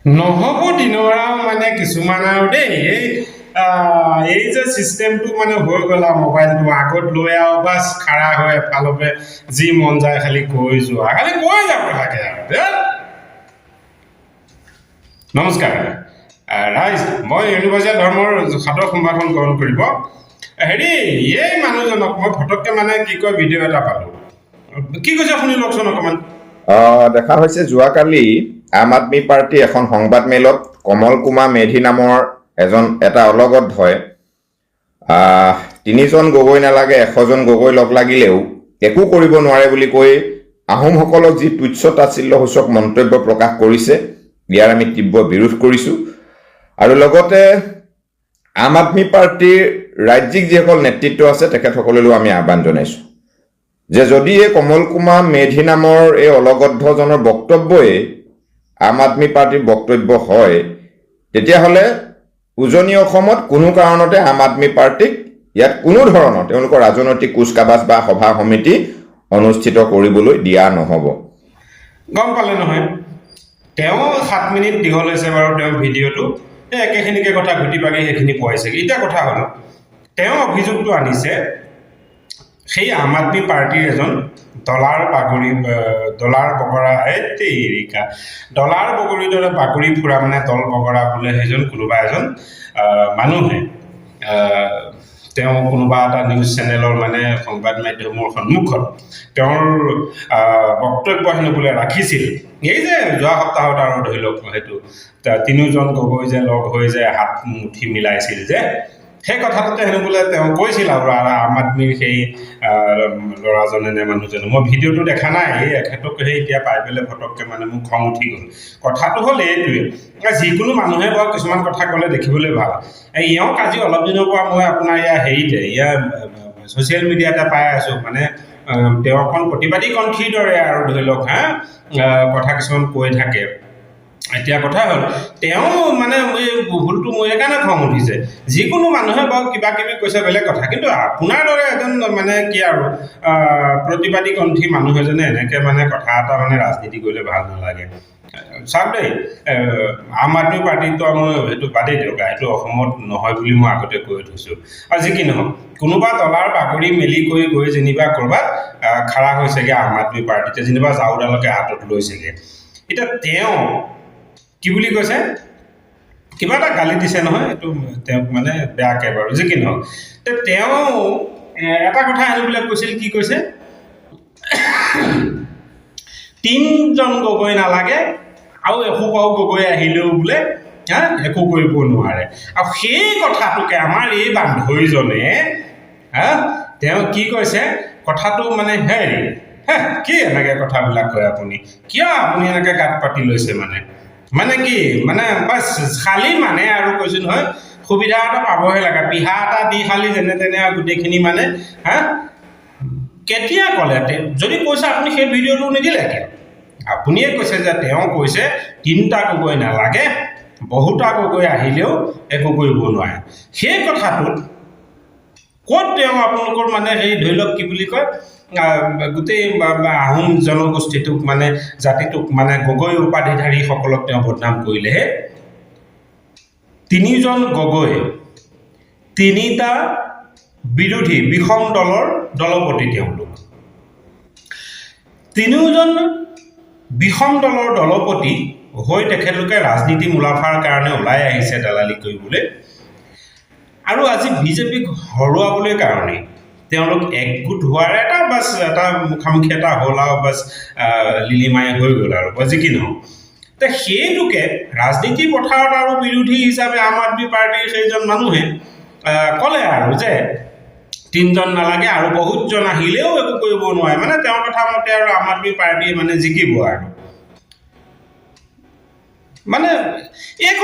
নহ'ব দিনৰ মানে কিছুমান আৰু দেই এই যে চিষ্টেমটো মানে হৈ গ'ল আৰু মোবাইলটো আগত লৈ আৰু বাছ খাৰা হৈ এফালতে যি মন যায় খালি কৈ যোৱা খালি কৈ যাব লাগে আৰু নমস্কাৰ ৰাইজ মই ইউনিভাৰ্চিটি ধৰ্মৰ সাদৰ সম্ভাষণ গ্ৰহণ কৰিব হেৰি এই মানুহজনক মই ফটককৈ মানে কি কয় ভিডিঅ' এটা পালোঁ কি কৈছে শুনি লওকচোন অকণমান দেখা হৈছে যোৱাকালি আম আদমি পাৰ্টি এখন সংবাদমেলত কমল কুমাৰ মেধি নামৰ এটা অলগত হয় ৩জন গগৈ নালাগে ১০০জন গগৈ লগ লাগিলেও একো কৰিব নোৱাৰে বুলি কৈ আহোমসকলক যি তুচ্ছ তাচ্ছিল্যসূচক মন্তব্য প্ৰকাশ কৰিছে ইয়াৰ আমি তীব্ৰ বিৰোধ কৰিছোঁ আৰু লগতে আম আদমি পাৰ্টিৰ ৰাজ্যিক যিসকল নেতৃত্ব আছে তেখেতসকললৈও আমি আহ্বান জনাইছোঁ যে যদি এই কমল কুমাৰ মেধি নামৰ এই অলগদ্ধজনৰ বক্তব্যই আম আদমি পাৰ্টিৰ বক্তব্য হয় তেতিয়াহ'লে উজনি অসমত কোনো কাৰণতে আম আদমি পাৰ্টিক ইয়াত কোনো ধৰণৰ তেওঁলোকৰ ৰাজনৈতিক কুচকাৱাজ বা সভা সমিতি অনুষ্ঠিত কৰিবলৈ দিয়া নহ'ব গম পালে নহয় তেওঁ 7 মিনিট দীঘল হৈছে বাৰু তেওঁ ভিডিঅ'টো একেখিনিকে কথা ঘটি পাকি সেইখিনি পোৱাইছেগৈ এতিয়া কথা হ'ল তেওঁ অভিযোগটো আনিছে সেই আম আদমি পাৰ্টিৰ এজন ডলাৰ বগৰা ডলাৰ বগৰীৰ দৰে বাগৰি ফুৰা মানে দল বগৰা বোলে সেইজন কোনোবা এজন মানুহে তেওঁ কোনোবা এটা নিউজ চেনেলৰ মানে সংবাদ মাধ্যমৰ সন্মুখত তেওঁৰ বক্তব্য হেনো বোলে ৰাখিছিল এই যে যোৱা সপ্তাহত আৰু ধৰি লওক সেইটো ৩জন গগৈ যে লগ হৈ যে হাত মুঠি মিলাইছিল যে সেই কথাটোতে হেনো বোলে তেওঁ কৈছিল আৰু আম আদমিৰ সেই ল'ৰাজনে নে মানুহজনে মই ভিডিঅ'টো দেখা নাই এখেতক সেই এতিয়া পাই পেলাই ফটককৈ মানে মোৰ খং উঠি গ'ল কথাটো হ'ল এইটোৱে যিকোনো মানুহে বাৰু কিছুমান কথা ক'লে দেখিবলৈ ভাল এওঁক আজি অলপ দিনৰ পৰা মই আপোনাৰ ইয়াৰ ছ'চিয়েল মিডিয়াতে পাই আছোঁ মানে তেওঁ অকণ প্ৰতিবাদী কণ্ঠীৰ দৰে আৰু ধৰি লওক কথা কিছুমান কৈ থাকে এতিয়া কথা হ'ল তেওঁ মানে এই ভুলটো মোৰ এইকাৰণে খং উঠিছে যিকোনো মানুহে বাৰু কিবা কিবি কৈছে বেলেগ কথা কিন্তু আপোনাৰ দৰে এজন মানে কি আৰু প্ৰতিবাদী কণ্ঠী মানুহ এজনে এনেকৈ মানে কথা এটা মানে ৰাজনীতি কৰিলে ভাল নালাগে চাওক দেই আম আদমি পাৰ্টিটো মই সেইটো বাদেই দিয়ক সেইটো অসমত নহয় বুলি মই আগতে কৈ থৈছোঁ আৰু যি কি নহওক কোনোবা ডলাৰ বাগৰি মেলি কৰি গৈ যেনিবা ক'ৰবাত খাৰা হৈছেগৈ আম আদমি পাৰ্টিতে যেনিবা জাউডালকে হাতত লৈছেগৈ এতিয়া তেওঁ কি বুলি কৈছে কিবা এটা গালি দিছে নহয় এইটো তেওঁক মানে বেয়াকৈ বাৰু যি কি নহওক তেওঁ এটা কথা আনিবলৈ কৈছিল কি কৈছে ৩জন গগৈ নালাগে আৰু এসোপাও গগৈ আহিলেও বোলে একো কৰিব নোৱাৰে আৰু সেই কথাটোকে আমাৰ এই বান্ধৱীজনে তেওঁ কি কৈছে কথাটো মানে হেৰি কি এনেকৈ কথাবিলাক কয় আপুনি কিয় আপুনি এনেকৈ গাত পাতি লৈছে মানে কি মানে বাছ খালি মানে আৰু কৈছোঁ নহয় সুবিধা এটা পাবহে লাগে পিহা এটা দি খালি যেনে তেনে গোটেইখিনি মানে কেতিয়া ক'লে যদি কৈছে আপুনি সেই ভিডিঅ'টো নিদিলে কিয় আপুনিয়ে কৈছে যে তেওঁ কৈছে ৩টা গগৈ নালাগে বহুতা গগৈ আহিলেও একো কৰিব নোৱাৰে সেই কথাটোত ক'ত তেওঁ আপোনালোকৰ মানে সেই ধৰি লওক কি বুলি কয় গোটেই আহোম জনগোষ্ঠীটোক মানে জাতিটোক মানে গগৈ উপাধিধাৰীসকলক তেওঁ বদনাম কৰিলেহে ৩জন গগৈ ৩টা বিৰোধী বিষম দলৰ দলপতি তেওঁলোক ৩জন বিষম দলৰ দলপতি হৈ তেখেতলোকে ৰাজনীতি মুনাফাৰ কাৰণে ওলাই আহিছে দালালি কৰিবলৈ আৰু আজি বিজেপিক হৰুৱাবলৈ কাৰণে তেওঁলোক একগোট হোৱাৰ এটা মুখামুখি এটা হ'ল আৰু বাছ লিলিমাই হৈ গ'ল আৰু যি কি নহওক সেইটোকে ৰাজনীতি পথাৰত আৰু বিৰোধী হিচাপে আম আদমি পাৰ্টিৰ সেইজন মানুহে ক'লে আৰু যে ৩জন নালাগে আৰু বহুতজন আহিলেও একো কৰিব নোৱাৰে মানে তেওঁৰ কথা মতে আৰু আম আদমি পাৰ্টি মানে জিকিব আৰু মানে এই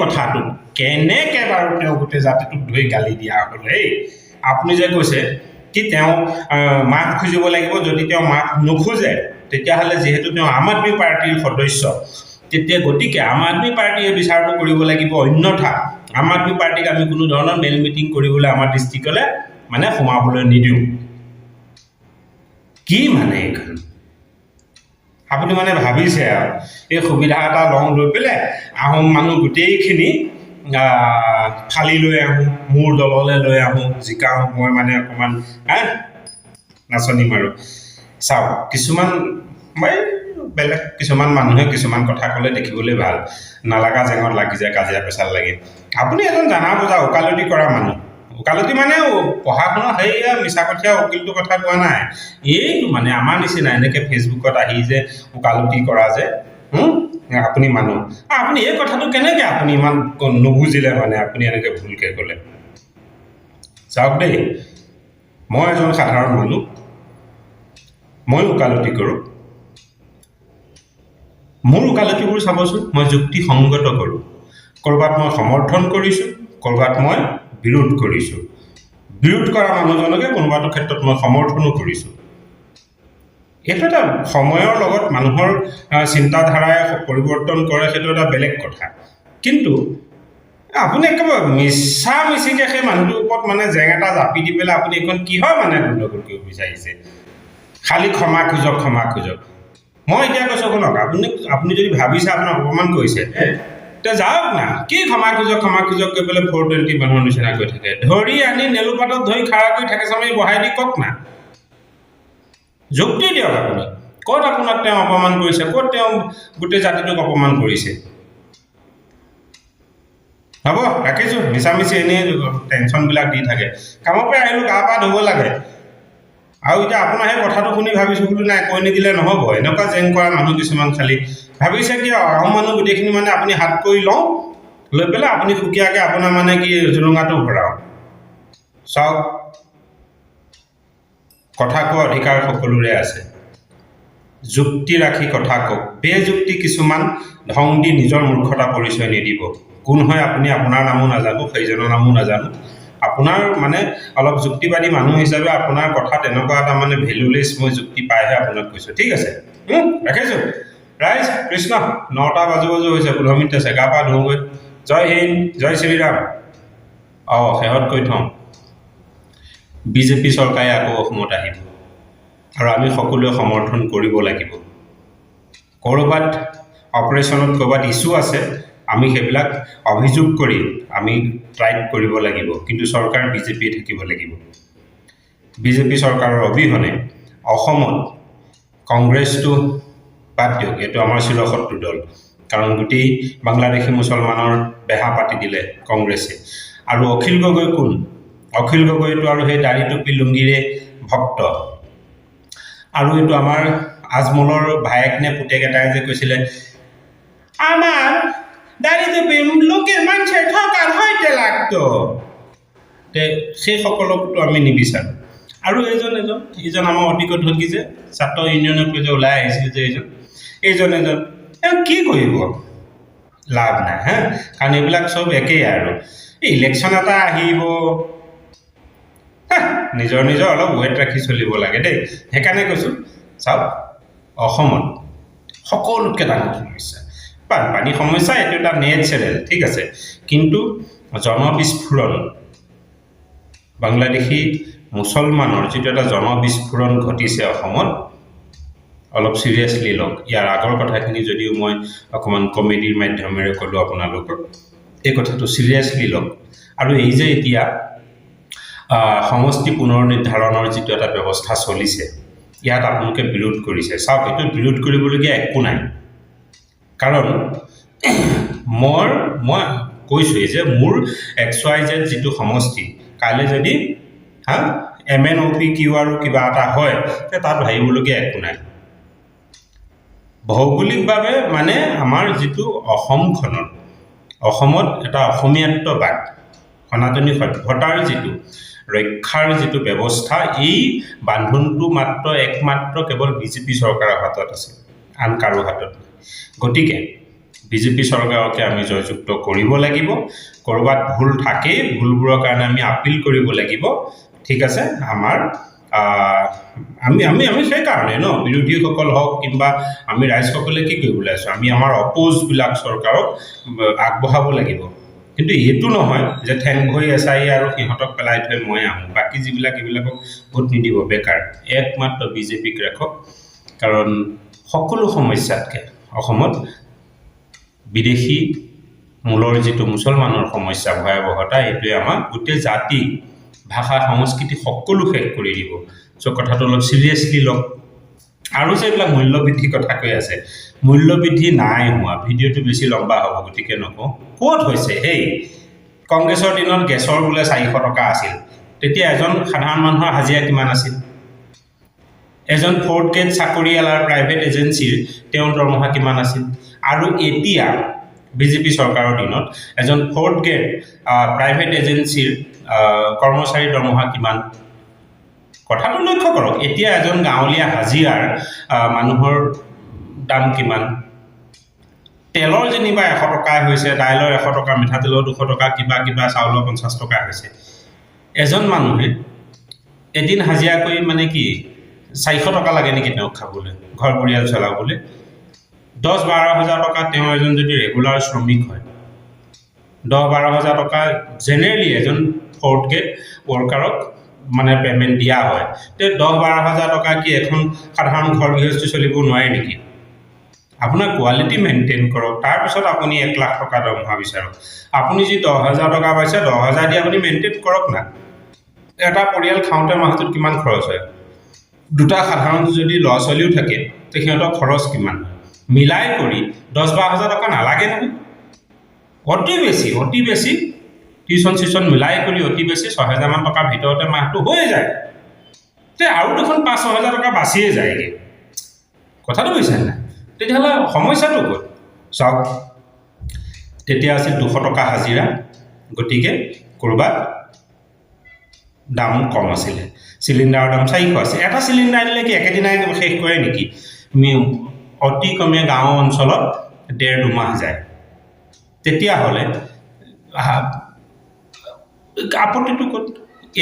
কথাটো কেনেকৈ বাৰু তেওঁ গোটেই জাতিটোক ধৰি গালি দিয়া হ'ল আপুনি যে কৈছে কি তেওঁ মাফ খুজিব লাগিব যদি তেওঁ মাফ নোখোজে তেতিয়াহ'লে যিহেতু তেওঁ আম আদমি পাৰ্টিৰ সদস্য তেতিয়া গতিকে আম আদমি পাৰ্টিয়ে বিচাৰটো কৰিব লাগিব অন্যথা আম আদমি পাৰ্টিক আমি কোনো ধৰণৰ মেল মিটিং কৰিবলৈ আমাৰ ডিষ্ট্ৰিক্টলৈ মানে সোমাবলৈ নিদিওঁ কি মানে এইখন আপুনি মানে ভাবিছে আৰু এই সুবিধা এটা লওঁ লৈ পেলাই আহোম মানুহ গোটেইখিনি ফালি লৈ আহোঁ, মোৰ দললৈ লৈ আহোঁ, জিকাওঁ, মই মানে অকণমান নাচনি মাৰোঁ। চাওক, কিছুমান বেলেগ কিছুমান মানুহে কিছুমান কথা ক'লে দেখিবলৈ ভাল, নালাগা জেঙত লাগি যায়, কাজিয়া পেচাল লাগে। আপুনি এজন জানা বুজা ওকালতি কৰা মানুহ, ওকালতি মানে পঢ়া শুনা সেয়া মিছা কঠীয়া উকিলটোৰ কথা কোৱা নাই, এইটো মানে আমাৰ নিচিনা এনেকৈ ফেচবুকত আহি যে ওকালতি কৰা যে আপুনি মানুহ, আপুনি এই কথাটো কেনেকৈ আপুনি ইমান নুবুজিলে, মানে আপুনি এনেকৈ ভুলকৈ ক'লে। চাওক দেই, মই এজন সাধাৰণ মানুহ, মই ওকালতি কৰোঁ। মোৰ ওকালতিবোৰ চাবচোন, মই যুক্তিসংগত কৰোঁ। ক'ৰবাত মই সমৰ্থন কৰিছোঁ, ক'ৰবাত মই বিৰোধ কৰিছোঁ। বিৰোধ কৰা মানুহজনকে কোনোবাটো ক্ষেত্ৰত মই সমৰ্থনো কৰিছোঁ। এইটো এটা সময়ৰ লগত মানুহৰ চিন্তাধাৰাই পৰিৱৰ্তন কৰে, সেইটো এটা বেলেগ কথা। কিন্তু আপুনি একেবাৰে মিছা মিছিকৈ সেই মানুহটোৰ ওপৰত মানে জেং এটা জাপি দি পেলাই আপুনি এইখন কিহৰ মানে গণ্ডগোল কৰিব বিচাৰিছে? খালি ক্ষমা খোজক, ক্ষমা খোজক। মই এতিয়া কৈছোঁ শুনক, আপুনি যদি ভাবিছে আপোনাক অপমান কৰিছে, এতিয়া যাওক না, কি ক্ষমা খোজক কৰি পেলাই 420 মানুহৰ নিচিনা কৈ থাকে, ধৰি আনি নেলুপাতত ধৰি খাৰা কৰি থাকে চামি বহাই দি কওক না, যুক্তি দিয়ক। আপুনি ক'ত আপোনাক তেওঁ অপমান কৰিছে, ক'ত তেওঁ গোটেই জাতিটোক অপমান কৰিছে? হ'ব, ৰাখিছোঁ। মিছামিছি এনেই টেনশ্যনবিলাক দি থাকে। কামৰ পৰা আহিলোঁ, গা পা ধুব লাগে, আৰু এতিয়া আপোনাৰ সেই কথাটো শুনি ভাবিছোঁ বোলো নাই, কৈ নিদিলে নহ'ব। এনেকুৱা জেং কৰা মানুহ কিছুমান খালি ভাবিছে কি আহোম মানুহ গোটেইখিনি মানে আপুনি হাত কৰি লওঁ, লৈ পেলাই আপুনি সুকীয়াকৈ আপোনাৰ মানে কি জুলুঙাটো ভৰাওঁ। চাওক, কথা কোৱা অধিকাৰ সকলোৰে আছে, যুক্তি ৰাখি কথা কওক। বেযুক্তি কিছুমান ধং দি নিজৰ মূৰ্খতা পৰিচয় নিদিব। কোন হয় আপুনি, আপোনাৰ নামো নাজানো, সেইজনৰ নামো নাজানো। আপোনাৰ মানে অলপ যুক্তিবাদী মানুহ হিচাপে আপোনাৰ কথাত এনেকুৱা এটা মানে ভেলুলেছ মই যুক্তি পাইহে আপোনাক কৈছোঁ। ঠিক আছে, ৰাখিছোঁ। ৰাইজ কৃষ্ণ, 9টা বাজু হৈছে, 15 মিনিট আছে, গা পা ধুওঁগৈ। জয় হিন্দ, জয় শ্ৰীৰাম। শেহত কৈ থওঁ, বিজেপি চৰকাৰে আকৌ অসমত আহিব, আৰু আমি সকলোৱে সমৰ্থন কৰিব লাগিব। ক'ৰবাত অপাৰেশ্যনত ক'ৰবাত ইছ্যু আছে, আমি সেইবিলাক অভিযোগ কৰি আমি ট্ৰাইট কৰিব লাগিব, কিন্তু চৰকাৰ বিজেপিয়ে থাকিব লাগিব। বিজেপি চৰকাৰৰ অবিহনে অসমত কংগ্ৰেছটো বাদ দিয়ক, এইটো আমাৰ চিৰশত্ৰু দল, কাৰণ গোটেই বাংলাদেশী মুছলমানৰ বেহা পাতি দিলে কংগ্ৰেছে। আৰু অখিল গগৈ কোন? অখিল গগৈটো আৰু সেই দাড়ি টুপি লুংগিৰে ভক্ত। আৰু এইটো আমাৰ আজমলৰ ভায়েক নে পুতেক এটাই যে কৈছিলে, আমাৰ দাড়ি টুপি লুংগিৰ মানুহে থকাৰ সৈতে লাগতো, সেইসকলকতো আমি নিবিচাৰোঁ। আৰু এইজন আমাৰ অতিকৈ ঢকি যে ছাত্ৰ ইউনিয়নৰ পৰা যে ওলাই আহিছিল যে এইজন কি কৰিব? লাভ নাই, কাৰণ এইবিলাক চব একেই। আৰু ইলেকশ্যন এটা আহিব, নিজৰ অলপ ৱেট ৰাখি চলিব লাগে দেই। সেইকাৰণে কৈছোঁ, চাওক, অসমত সকলোতকৈ ডাঙৰ সমস্যা বানপানী সমস্যা, এইটো এটা নেচাৰেল, ঠিক আছে। কিন্তু জনবিস্ফোৰণ, বাংলাদেশী মুছলমানৰ যিটো এটা জনবিস্ফোৰণ ঘটিছে অসমত, অলপ চিৰিয়াছলি লওক। ইয়াৰ আগৰ কথাখিনি যদিও মই অকণমান কমেডিৰ মাধ্যমেৰে ক'লোঁ আপোনালোকক, এই কথাটো চিৰিয়াছলি লওক। আৰু এই যে এতিয়া সমষ্টি পুনৰ নিৰ্ধাৰণৰ যিটো এটা ব্যৱস্থা চলিছে, ইয়াত আপোনালোকে বিৰোধ কৰিছে। চাওক, এইটো বিৰোধ কৰিবলগীয়া একো নাই, কাৰণ মই কৈছোঁৱেই যে মোৰ XYZ যিটো সমষ্টি, কাইলৈ যদি MNOPQ আৰু কিবা এটা হয়, তাত ভাবিবলগীয়া একো নাই। ভৌগোলিকভাৱে মানে আমাৰ যিটো অসমত এটা অসমীয়াত্ববাদ, সনাতনী সভ্যতাৰ যিটো ৰক্ষাৰ যিটো ব্যৱস্থা, এই বান্ধোনটো একমাত্ৰ কেৱল বিজেপি চৰকাৰৰ হাতত আছে, আন কাৰো হাতত নাই। গতিকে বিজেপি চৰকাৰকে আমি জয়যুক্ত কৰিব লাগিব। ক'ৰবাত ভুল থাকেই, ভুলবোৰৰ কাৰণে আমি আপিল কৰিব লাগিব, ঠিক আছে। আমাৰ আমি সেইকাৰণে বিৰোধীসকল হওক কিংবা আমি ৰাইজসকলে কি কৰিবলৈ আছোঁ, আমি আমাৰ অপ'জবিলাক চৰকাৰক আগবঢ়াব লাগিব। কিন্তু এইটো নহয় যে ঠেং ভৰি এচাৰি আৰু সিহঁতক পেলাই থৈ মই আহোঁ, বাকী এইবিলাকক ভোট নিদিব, বেকাৰ। একমাত্ৰ বিজেপিক ৰাখক, কাৰণ সকলো সমস্যাতকৈ অসমত বিদেশী মূলৰ যিটো মুছলমানৰ সমস্যা ভয়াৱহতা এইটোৱে আমাক গোটেই জাতি ভাষা সংস্কৃতি সকলো শেষ কৰি দিব চ' কথাটো অলপ চিৰিয়াছলি লওক আৰু যে এইবিলাক মূল্যবৃদ্ধি কথা কৈ আছে মূল্যবৃদ্ধি নাই হোৱা ভিডিঅ'টো বেছি লম্বা হ'ব গতিকে নকওঁ ক'ত হৈছে হেই কংগ্ৰেছৰ দিনত গেছৰ বোলে 400 টকা আছিল তেতিয়া এজন সাধাৰণ মানুহৰ হাজিৰা কিমান আছিল এজন ফ'ৰ্থ গ্ৰেড চাকৰিয়ালৰ প্ৰাইভেট এজেঞ্চিৰ তেওঁৰ দৰমহা কিমান আছিল আৰু এতিয়া বিজেপি চৰকাৰৰ দিনত এজন ফ'ৰ্থ গ্ৰেড প্ৰাইভেট এজেঞ্চিৰ কৰ্মচাৰীৰ দৰমহা কিমান কথাটো লক্ষ্য কৰক এতিয়া এজন গাঁৱলীয়া হাজিৰাৰ মানুহৰ দাম কিমান তেলৰ যেনিবা 100 টকা হৈছে দাইলৰ 100 টকা মিঠাতেলৰ 200 টকা কিবা কিবা চাউলৰ 50 টকা হৈছে এজন মানুহে এদিন হাজিৰা কৰি মানে কি 400 টকা লাগে নেকি তেওঁক খাবলৈ ঘৰ পৰিয়াল চলাবলৈ 10-12 হাজাৰ টকা তেওঁ এজন যদি ৰেগুলাৰ শ্ৰমিক হয় 10-12 হাজাৰ টকা জেনেৰেলি এজন ফ'ৰ্থ গ্ৰেড ৱৰ্কাৰক মানে পেমেণ্ট দিয়া হয় তে 10-12 হাজাৰ টকা কি এখন সাধাৰণ ঘৰ গৃহস্থী চলিব নোৱাৰে নেকি আপোনাৰ কোৱালিটি মেইনটেইন কৰক তাৰপিছত আপুনি 1 লাখ টকা দৰমহা বিচাৰক আপুনি যি 10,000 টকা পাইছে 10,000 দি আপুনি মেইনটেইন কৰক না এটা পৰিয়াল খাওঁতে মাহটোত কিমান খৰচ হয় দুটা সাধাৰণ যদি ল'ৰা ছোৱালীও থাকে তে সিহঁতৰ খৰচ কিমান মিলাই কৰি 10-12 হাজাৰ টকা নালাগে নহয় অতি বেছি টিউচন চিউচন মিলাই কৰি অতি বেছি 6,000 মান টকাৰ ভিতৰতে মাহটো হৈ যায় তে আৰু দেখোন 5-6 হাজাৰ টকা বাচিয়ে যায়গৈ কথাটো বুজিছে নাই তেতিয়াহ'লে সমস্যাটো ক'ত চাওক তেতিয়া আছিল 200 টকা হাজিৰা গতিকে ক'ৰবাত দাম কম আছিলে চিলিণ্ডাৰৰ দাম 400 আছে এটা চিলিণ্ডাৰ দিলে কি একেদিনাই শেষ কৰে নেকি অতি কমে গাঁও অঞ্চলত 1.5-2 মাহ যায় তেতিয়াহ'লে আপত্তিটো ক'ত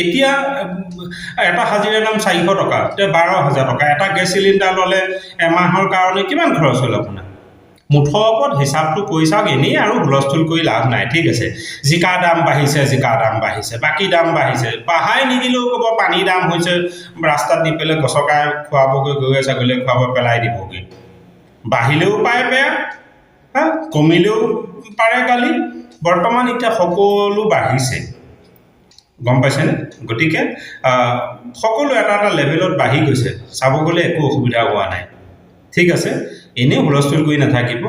এতিয়া এটা হাজিৰাৰ দাম 400 টকা তে 12,000 টকা এটা গেছ চিলিণ্ডাৰ ল'লে এমাহৰ কাৰণে কিমান খৰচ হ'ল আপোনাৰ মুঠৰ ওপৰত হিচাপটো কৰি চাওক এনেই আৰু হুলস্থুল কৰি লাভ নাই ঠিক আছে জিকা দাম বাঢ়িছে বাকী দাম বাঢ়িছে পাহাই নিদিলেও ক'ব পানী দাম হৈছে ৰাস্তাত নি পেলাই গছকাই খোৱাবগৈ গৈ ছাগলীয়ে খুৱাব পেলাই দিবগৈ বাঢ়িলেও পায় বেয়া কমিলেও পাৰে গালি বৰ্তমান এতিয়া সকলো বাঢ়িছে গম পাইছেনে গতিকে সকলো এটা লেভেলত বাঢ়ি গৈছে চাব গ'লে একো অসুবিধা হোৱা নাই ঠিক আছে এনেই হুলস্থুল কৰি নাথাকিব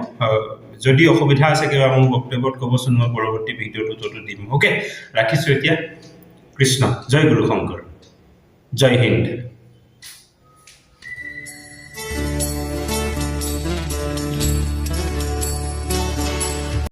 যদি অসুবিধা আছে কিবা মোৰ বক্তব্যত ক'বচোন মই পৰৱৰ্তী ভিডিঅ'টো দিম অ'কে ৰাখিছোঁ এতিয়া কৃষ্ণ জয় গুৰু শংকৰ জয় হিন্দ